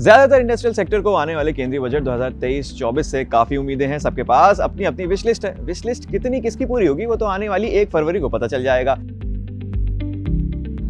ज्यादातर industrial sector को आने वाले केंद्रीय बजट 2023-24 से काफी उम्मीदें हैं। सबके पास अपनी अपनी विश लिस्ट है। विश लिस्ट कितनी किसकी पूरी होगी वो तो आने वाली 1 फरवरी को पता चल जाएगा।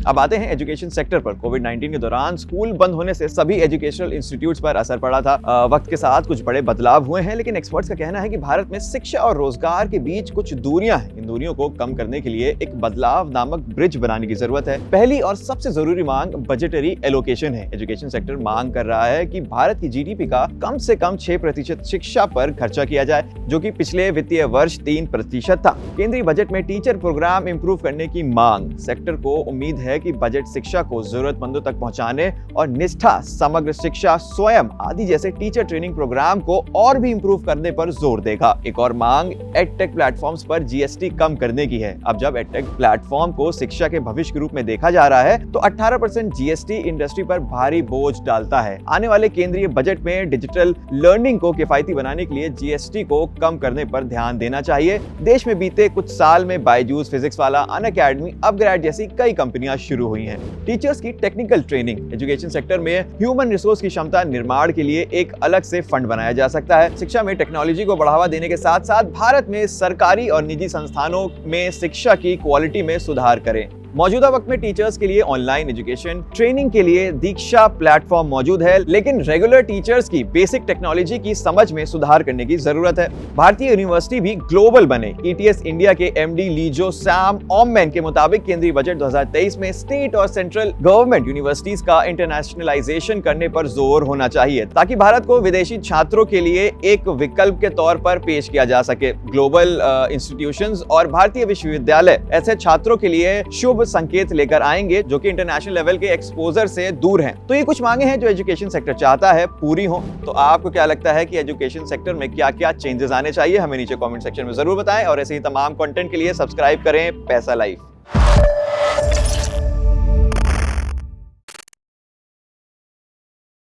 अब आते हैं एजुकेशन सेक्टर पर। कोविड-19 के दौरान स्कूल बंद होने से सभी एजुकेशनल इंस्टीट्यूट्स पर असर पड़ा था। वक्त के साथ कुछ बड़े बदलाव हुए हैं, लेकिन एक्सपर्ट्स का कहना है कि भारत में शिक्षा और रोजगार के बीच कुछ दूरियां हैं। इन दूरियों को कम करने के लिए एक बदलाव नामक ब्रिज बनाने की जरूरत है। पहली और सबसे जरूरी मांग बजटरी एलोकेशन है। एजुकेशन सेक्टर मांग कर रहा है कि भारत की जीडीपी का कम से कम 6% शिक्षा पर खर्चा किया जाए, जो कि पिछले वित्तीय वर्ष 3% था। केंद्रीय बजट में टीचर प्रोग्राम इंप्रूव करने की मांग। सेक्टर को उम्मीद है कि बजट शिक्षा को जरूरतमंदों तक पहुंचाने और निष्ठा, समग्र शिक्षा, स्वयं आदि जैसे टीचर ट्रेनिंग प्रोग्राम को और भी इंप्रूव करने पर जोर देगा। एक और मांग एडटेक प्लेटफॉर्म्स पर जीएसटी कम करने की है। अब जब एडटेक प्लेटफॉर्म को शिक्षा के भविष्य के रूप में देखा जा रहा है तो 18% जीएसटी इंडस्ट्री पर भारी बोझ डालता है। आने वाले केंद्रीय बजट में डिजिटल लर्निंग को किफायती बनाने के लिए जीएसटी को कम करने पर ध्यान देना चाहिए। देश में बीते कुछ साल में बायजूस, फिजिक्स वाला, अनअकैडमी, अपग्रेड जैसी कई कंपनियां शुरू हुई हैं। टीचर्स की टेक्निकल ट्रेनिंग। एजुकेशन सेक्टर में ह्यूमन रिसोर्स की क्षमता निर्माण के लिए एक अलग से फंड बनाया जा सकता है। शिक्षा में टेक्नोलॉजी को बढ़ावा देने के साथ साथ भारत में सरकारी और निजी संस्थानों में शिक्षा की क्वालिटी में सुधार करें। मौजूदा वक्त में टीचर्स के लिए ऑनलाइन एजुकेशन ट्रेनिंग के लिए दीक्षा प्लेटफॉर्म मौजूद है, लेकिन रेगुलर टीचर्स की बेसिक टेक्नोलॉजी की समझ में सुधार करने की जरूरत है। भारतीय यूनिवर्सिटी भी ग्लोबल बने। ईटीएस इंडिया के एमडी लीजो सैम ओममैन के मुताबिक केंद्रीय बजट 2023 में स्टेट और सेंट्रल गवर्नमेंट यूनिवर्सिटीज का इंटरनेशनलाइजेशन करने पर जोर होना चाहिए, ताकि भारत को विदेशी छात्रों के लिए एक विकल्प के तौर पर पेश किया जा सके। ग्लोबल इंस्टीट्यूशंस और भारतीय विश्वविद्यालय ऐसे छात्रों के लिए शुभ संकेत लेकर आएंगे जो कि इंटरनेशनल लेवल के एक्सपोजर से दूर हैं। तो ये कुछ मांगे हैं जो एजुकेशन सेक्टर चाहता है पूरी हो। तो आपको क्या लगता है कि एजुकेशन सेक्टर में क्या-क्या चेंजेस आने चाहिए? हमें नीचे कमेंट सेक्शन में जरूर बताएं और ऐसे ही तमाम कंटेंट के लिए सब्सक्राइब करें पैसा लाइफ।